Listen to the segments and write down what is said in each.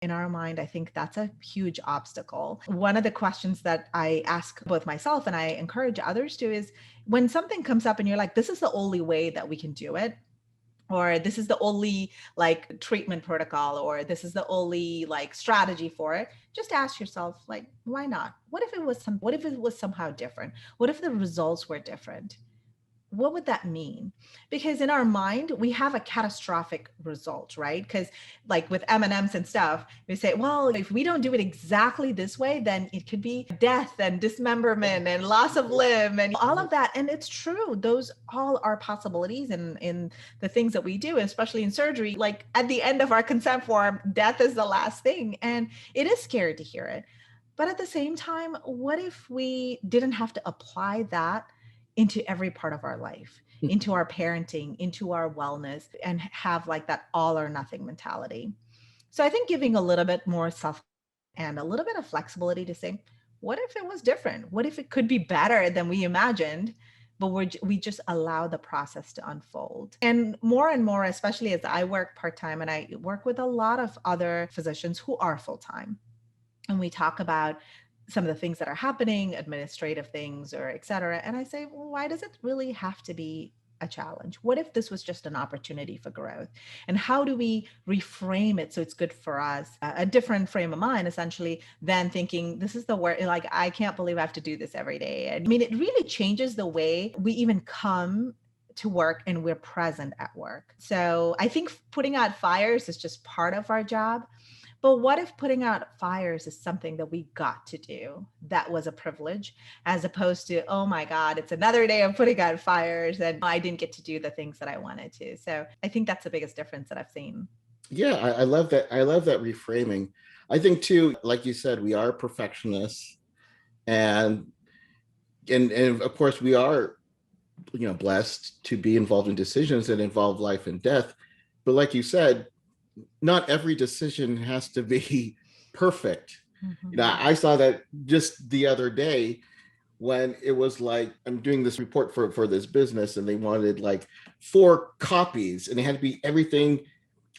In our mind, I think that's a huge obstacle. One of the questions that I ask both myself and I encourage others to is, when something comes up and you're like, this is the only way that we can do it, or this is the only like treatment protocol, or this is the only like strategy for it, just ask yourself, like, why not? What if it was somehow different? What if the results were different? What would that mean? Because in our mind, we have a catastrophic result, right? Because like with M&Ms and stuff, we say, well, if we don't do it exactly this way, then it could be death and dismemberment and loss of limb and all of that. And it's true. Those all are possibilities in the things that we do, especially in surgery. Like at the end of our consent form, death is the last thing. And it is scary to hear it. But at the same time, what if we didn't have to apply that into every part of our life, into our parenting, into our wellness, and have like that all or nothing mentality? So I think giving a little bit more self and a little bit of flexibility to say, what if it was different? What if it could be better than we imagined? But we just allow the process to unfold. And more, especially as I work part-time and I work with a lot of other physicians who are full-time. And we talk about some of the things that are happening, administrative things, or et cetera. And I say, well, why does it really have to be a challenge? What if this was just an opportunity for growth? And how do we reframe it so it's good for us? A different frame of mind, essentially, than thinking this is the work, like, I can't believe I have to do this every day. I mean, it really changes the way we even come to work and we're present at work. So I think putting out fires is just part of our job. But what if putting out fires is something that we got to do? That was a privilege, as opposed to, oh my God, it's another day of putting out fires and I didn't get to do the things that I wanted to. So I think that's the biggest difference that I've seen. Yeah, I love that. I love that reframing. I think too, like you said, we are perfectionists, and and of course we are, blessed to be involved in decisions that involve life and death. But like you said, not every decision has to be perfect. Mhm. I saw that just the other day when it was like, I'm doing this report for this business and they wanted like 4 copies and it had to be everything.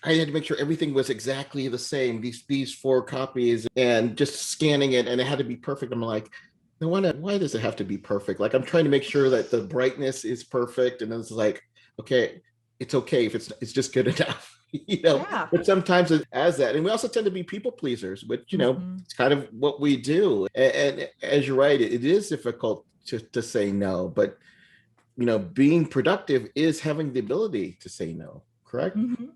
I had to make sure everything was exactly the same, these 4 copies, and just scanning it, and it had to be perfect. I'm like, no, why does it have to be perfect? Like, I'm trying to make sure that the brightness is perfect. And it's like, okay, it's okay if it's just good enough. Yeah. But sometimes it as that. And we also tend to be people pleasers, which, Mhm. it's kind of what we do. And as you're right, it is difficult to say no, but being productive is having the ability to say no, correct? Mhm.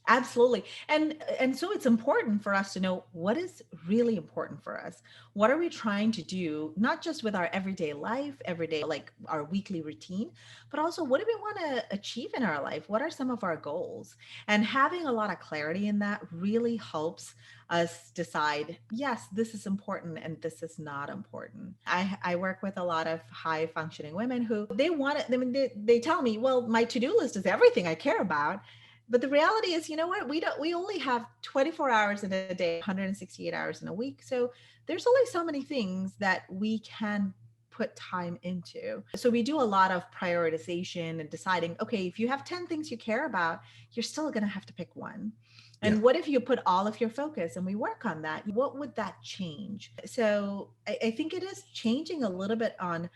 Absolutely. And so it's important for us to know what is really important for us. What are we trying to do, not just with our everyday life, everyday, like our weekly routine, but also what do we want to achieve in our life? What are some of our goals? And having a lot of clarity in that really helps us decide, yes, this is important and this is not important. I work with a lot of high functioning women who they want it. I mean, they tell me, well, my to-do list is everything I care about. But the reality is, you know what? We only have 24 hours in a day, 168 hours in a week. So there's only so many things that we can put time into. So we do a lot of prioritization and deciding, okay, if you have 10 things you care about, you're still going to have to pick one. Yeah. And what if you put all of your focus and we work on that? What would that change? So I think it is changing a little bit on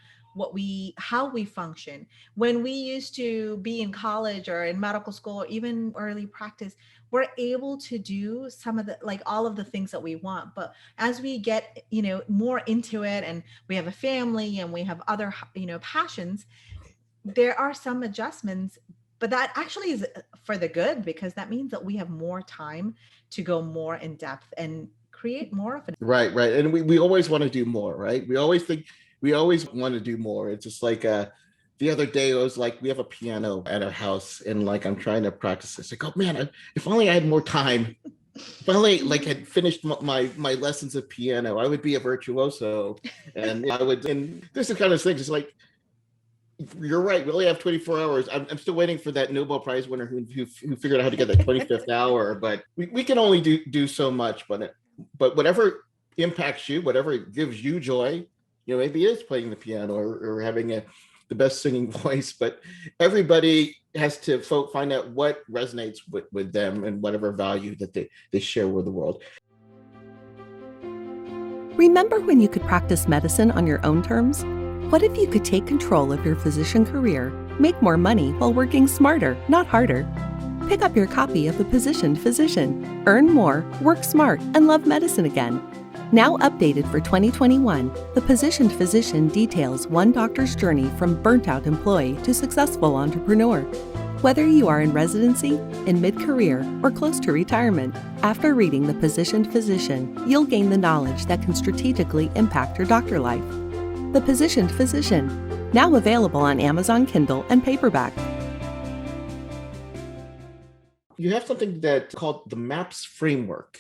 how we function. When we used to be in college or in medical school or even early practice, we're able to do some of the, like all of the things that we want. But as we get, more into it and we have a family and we have other, passions, there are some adjustments, but that actually is for the good, because that means that we have more time to go more in depth and create more of an. Right, right. And we always want to do more, right? We always want to do more. It's just like the other day it was like we have a piano at our house and like I'm trying to practice this. Like, oh man, if only I had more time. If I only like had finished my lessons of piano, I would be a virtuoso. And I would, and this is kind of thing, just like you're right. We only have 24 hours. I'm still waiting for that Nobel Prize winner who figured out how to get that 25th hour. But we can only do so much. But whatever impacts you, whatever gives you joy, maybe it is playing the piano or having the best singing voice. But everybody has to find out what resonates with them and whatever value that they share with the world. Remember when you could practice medicine on your own terms? What if you could take control of your physician career, make more money while working smarter, not harder? Pick up your copy of The Positioned Physician. Earn more, work smart, and love medicine again. Now updated for 2021, The Positioned Physician details one doctor's journey from burnt-out employee to successful entrepreneur. Whether you are in residency, in mid-career, or close to retirement, after reading The Positioned Physician, you'll gain the knowledge that can strategically impact your doctor life. The Positioned Physician, now available on Amazon Kindle and paperback. You have something that's called the MAPS framework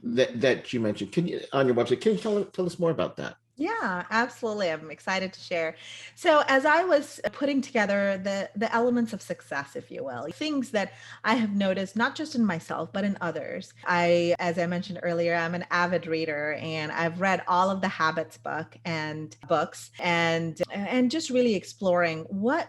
that you mentioned. Can you, on your website, can you tell us more about that? Yeah, absolutely. I'm excited to share. So as I was putting together the elements of success, if you will, things that I have noticed, not just in myself, but in others. As I mentioned earlier, I'm an avid reader, and I've read all of the Habits books and just really exploring what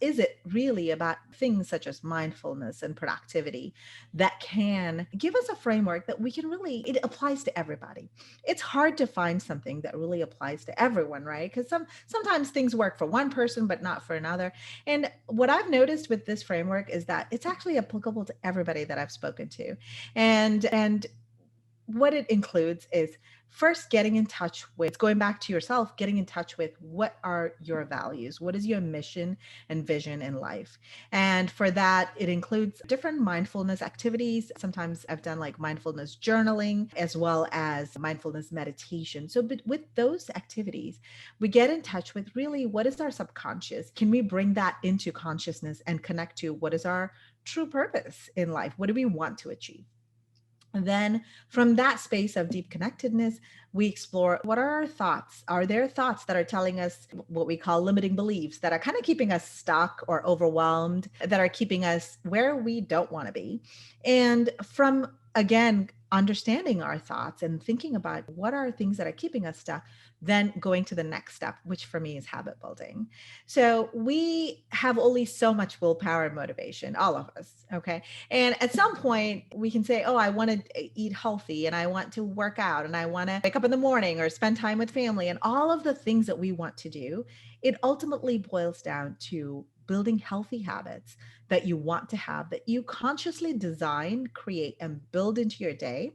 is it really about things such as mindfulness and productivity that can give us a framework that we can really, it applies to everybody. It's hard to find something that really applies to everyone, right? Because sometimes things work for one person, but not for another. And what I've noticed with this framework is that it's actually applicable to everybody that I've spoken to. And what it includes is first getting in touch with, going back to yourself, getting in touch with what are your values? What is your mission and vision in life? And for that, it includes different mindfulness activities. Sometimes I've done like mindfulness journaling as well as mindfulness meditation. So with those activities, we get in touch with really what is our subconscious? Can we bring that into consciousness and connect to what is our true purpose in life? What do we want to achieve? And then from that space of deep connectedness, we explore what are our thoughts? Are there thoughts that are telling us what we call limiting beliefs that are kind of keeping us stuck or overwhelmed, that are keeping us where we don't want to be? And from, again, understanding our thoughts and thinking about what are things that are keeping us stuck, then going to the next step, which for me is habit building. So we have only so much willpower and motivation, all of us. Okay. And at some point we can say, oh, I want to eat healthy and I want to work out and I want to wake up in the morning or spend time with family and all of the things that we want to do. It ultimately boils down to building healthy habits that you want to have, that you consciously design, create, and build into your day.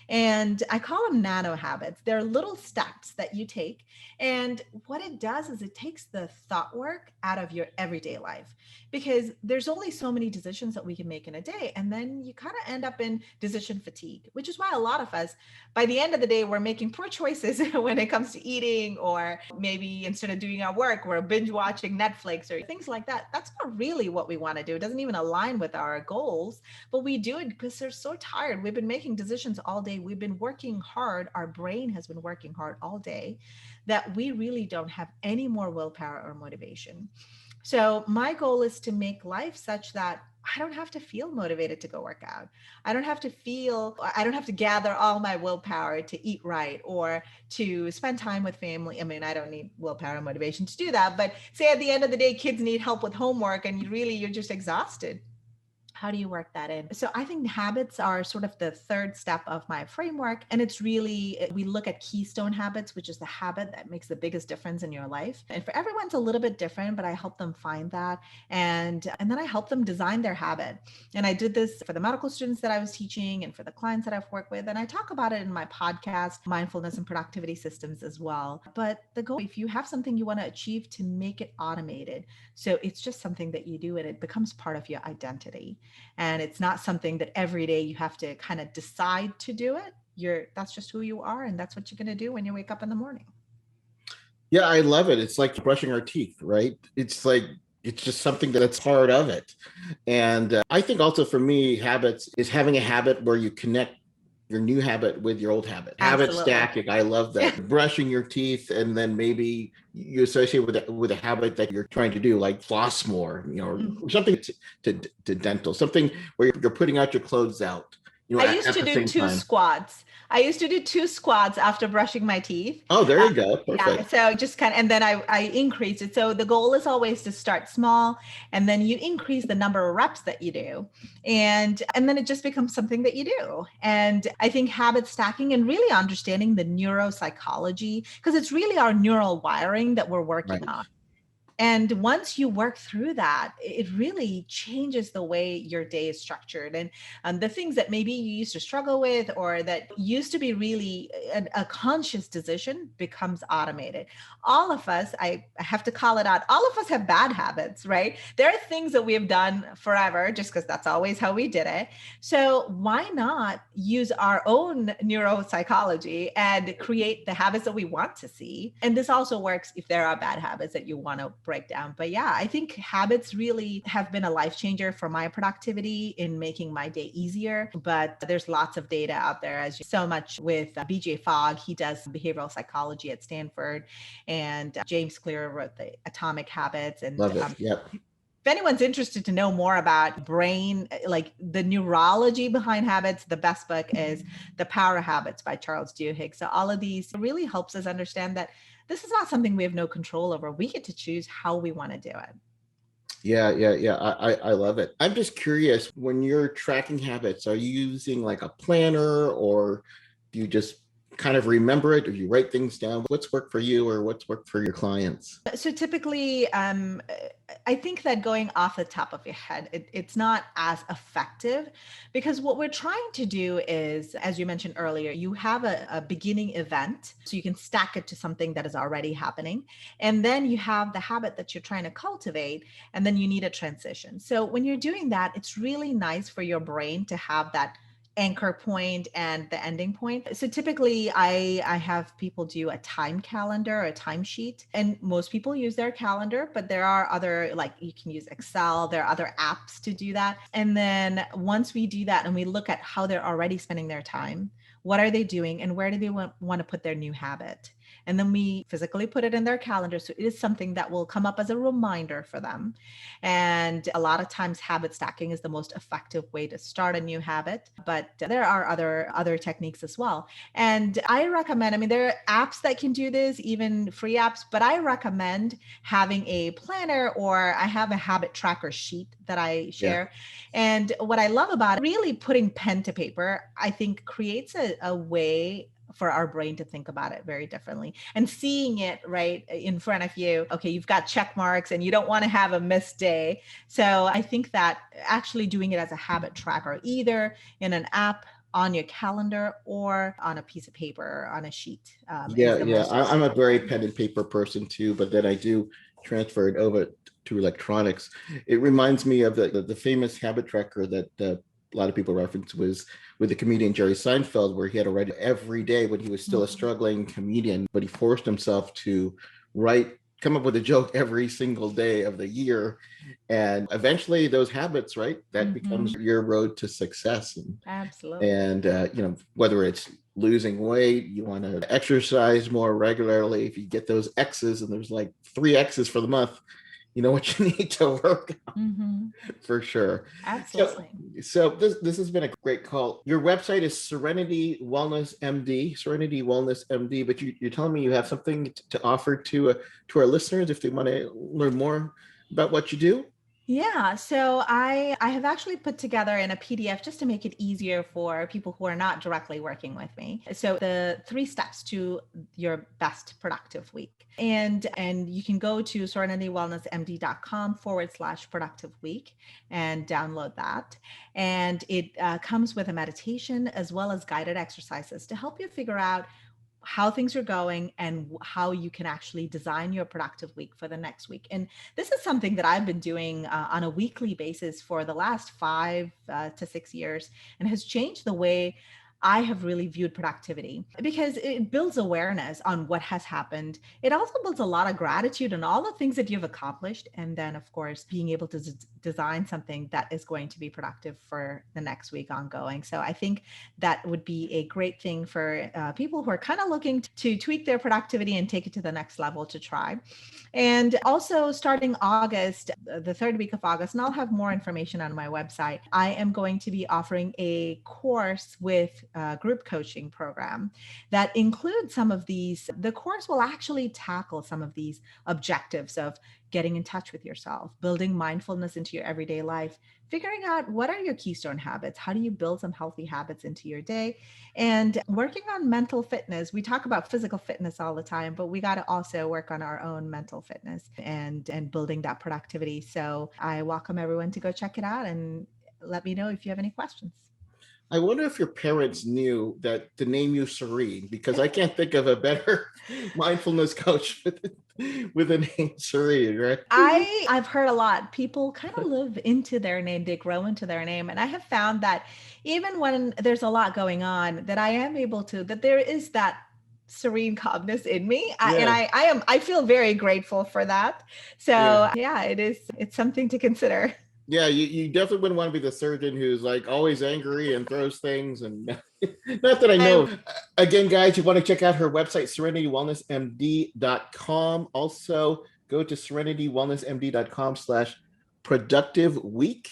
And I call them nano habits. They're little steps that you take. And what it does is it takes the thought work out of your everyday life, because there's only so many decisions that we can make in a day. And then you kind of end up in decision fatigue, which is why a lot of us, by the end of the day, we're making poor choices when it comes to eating, or maybe instead of doing our work, we're binge watching Netflix or things like that. That's not really what we want to do. It doesn't even align with our goals, but we do it because they're so tired. We've been making decisions all day. We've been working hard. Our brain has been working hard all day, that we really don't have any more willpower or motivation. So my goal is to make life such that I don't have to feel motivated to go work out. I don't have to gather all my willpower to eat right or to spend time with family. I mean, I don't need willpower and motivation to do that, but say at the end of the day, kids need help with homework and you're just exhausted. How do you work that in? So I think habits are sort of the third step of my framework. And it's really, we look at keystone habits, which is the habit that makes the biggest difference in your life. And for everyone's a little bit different, but I help them find that. And then I help them design their habit. And I did this for the medical students that I was teaching and for the clients that I've worked with. And I talk about it in my podcast, Mindfulness and Productivity Systems, as well. But the goal, if you have something you want to achieve, to make it automated. So it's just something that you do and it becomes part of your identity. And it's not something that every day you have to kind of decide to do it. That's just who you are. And that's what you're going to do when you wake up in the morning. Yeah, I love it. It's like brushing our teeth, right? It's just something that's part of it. And I think also for me, habits is having a habit where you connect your new habit with your old habit. Habit Absolutely. stacking. I love that. Brushing your teeth, and then maybe you associate with a habit that you're trying to do, like floss more, or something to dental, something where you're putting out your clothes out. I used to do two squats. I used to do 2 squats after brushing my teeth. Oh, there you go. Yeah, Perfect. so just kind of, and then I increase it. So the goal is always to start small, and then you increase the number of reps that you do, and then it just becomes something that you do. And I think habit stacking and really understanding the neuropsychology, because it's really our neural wiring that we're working Right. on. And once you work through that, it really changes the way your day is structured. And the things that maybe you used to struggle with or that used to be really a conscious decision becomes automated. All of us, I have to call it out, all of us have bad habits, right? There are things that we have done forever just because that's always how we did it. So why not use our own neuropsychology and create the habits that we want to see? And this also works if there are bad habits that you want to break down. But yeah, I think habits really have been a life changer for my productivity in making my day easier. But there's lots of data out there, as you so much with BJ Fogg. He does behavioral psychology at Stanford, and James Clear wrote the Atomic Habits. And Love it. Yep. if anyone's interested to know more about brain, like the neurology behind habits, the best book is The Power of Habits by Charles Duhigg. So all of these really helps us understand that this is not something we have no control over. We get to choose how we want to do it. Yeah. I love it. I'm just curious, when you're tracking habits, are you using like a planner, or do you just kind of remember it, or you write things down? What's worked for you, or what's worked for your clients? So typically, I think that going off the top of your head, it's not as effective, because what we're trying to do is, as you mentioned earlier, you have a beginning event, so you can stack it to something that is already happening. And then you have the habit that you're trying to cultivate, and then you need a transition. So when you're doing that, it's really nice for your brain to have that anchor point and the ending point. So typically I have people do a time calendar, a timesheet, and most people use their calendar, but there are other, like you can use Excel, there are other apps to do that. And then once we do that and we look at how they're already spending their time, what are they doing, and where do they want to put their new habit? And then we physically put it in their calendar. So it is something that will come up as a reminder for them. And a lot of times habit stacking is the most effective way to start a new habit, but there are other techniques as well. And I recommend, I mean, there are apps that can do this, even free apps, but I recommend having a planner, or I have a habit tracker sheet that I share. Yeah. And what I love about it, really putting pen to paper, I think creates a way for our brain to think about it very differently, and seeing it right in front of you. Okay, you've got check marks and you don't want to have a missed day. So I think that actually doing it as a habit tracker, either in an app, on your calendar, or on a piece of paper, on a sheet. I'm a very pen and paper person too, but then I do transfer it over to electronics. It reminds me of the famous habit tracker that a lot of people reference was with the comedian Jerry Seinfeld, where he had to write every day when he was still a struggling comedian, but he forced himself to come up with a joke every single day of the year. And eventually those habits, right, that becomes your road to success. And, absolutely. And, whether it's losing weight, you want to exercise more regularly, if you get those X's, and there's like 3 X's for the month, you know what you need to work on, for sure. Absolutely. So this has been a great call. Your website is Serenity Wellness MD, but you're telling me you have something to offer to our listeners if they want to learn more about what you do? Yeah, so I have actually put together in a PDF just to make it easier for people who are not directly working with me. So the 3 steps to your best productive week. And you can go to serenitywellnessmd.com/productive week and download that. And it comes with a meditation as well as guided exercises to help you figure out how things are going and how you can actually design your productive week for the next week. And this is something that I've been doing on a weekly basis for the last 5 to 6 years, and has changed the way I have really viewed productivity, because it builds awareness on what has happened. It also builds a lot of gratitude on all the things that you've accomplished. And then, of course, being able to design something that is going to be productive for the next week ongoing. So I think that would be a great thing for people who are kind of looking to tweak their productivity and take it to the next level to try. And also starting August, the 3rd week of August, and I'll have more information on my website, I am going to be offering a course with group coaching program that includes some of these. The course will actually tackle some of these objectives of getting in touch with yourself, building mindfulness into your everyday life, figuring out what are your keystone habits, how do you build some healthy habits into your day, and working on mental fitness. We talk about physical fitness all the time, but we got to also work on our own mental fitness and building that productivity. So I welcome everyone to go check it out and let me know if you have any questions. I wonder if your parents knew that to name you Serene, because I can't think of a better mindfulness coach with the name Serene, right? I've heard a lot. People kind of live into their name, they grow into their name. And I have found that even when there's a lot going on, that I am able to, that there is that serene calmness in me. I feel very grateful for that. So yeah, it's something to consider. Yeah, you definitely wouldn't want to be the surgeon who's like always angry and throws things. And not that I know. Again, guys, you want to check out her website, serenitywellnessmd.com. Also, go to serenitywellnessmd.com/productive week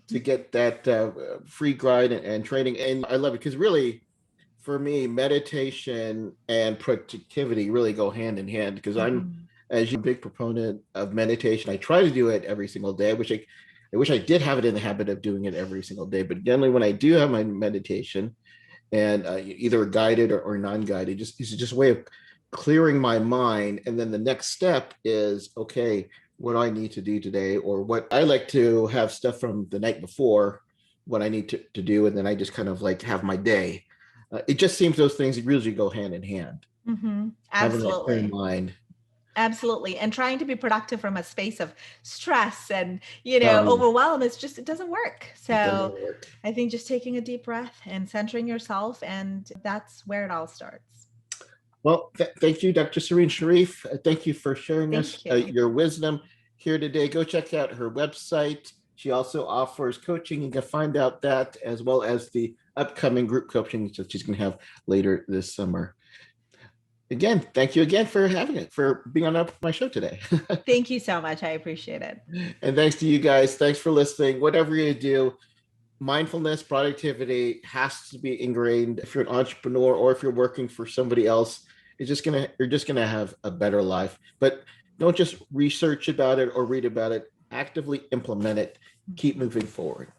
to get that free guide and training. And I love it because really, for me, meditation and productivity really go hand in hand because I'm, as you, a big proponent of meditation. I try to do it every single day. I wish I did have it in the habit of doing it every single day, but generally when I do have my meditation and either guided or non-guided, it's just a way of clearing my mind. And then the next step is, okay, what do I need to do today? Or what I like to have stuff from the night before what I need to do. And then I just kind of like have my day. It just seems those things really go hand in hand. Absolutely. Having a clear mind. Absolutely. And trying to be productive from a space of stress and, overwhelm, it doesn't work. So I think just taking a deep breath and centering yourself, and that's where it all starts. Well, thank you, Dr. Serene Shereef. Thank you for sharing your wisdom here today. Go check out her website. She also offers coaching. You can find out that as well as the upcoming group coaching that she's going to have later this summer. Again, thank you again for being on my show today. Thank you so much. I appreciate it. And thanks to you guys. Thanks for listening. Whatever you do, mindfulness, productivity has to be ingrained. If you're an entrepreneur or if you're working for somebody else, you're just gonna have a better life. But don't just research about it or read about it. Actively implement it. Keep moving forward.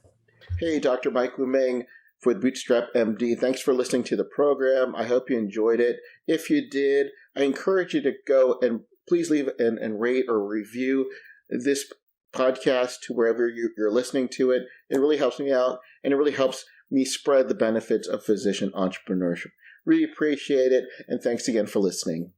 Hey, Dr. Mike Lumeng with Bootstrap MD. Thanks for listening to the program. I hope you enjoyed it. If you did, I encourage you to go and please leave and rate or review this podcast to wherever you're listening to it. It really helps me out, and it really helps me spread the benefits of physician entrepreneurship. Really appreciate it, and thanks again for listening.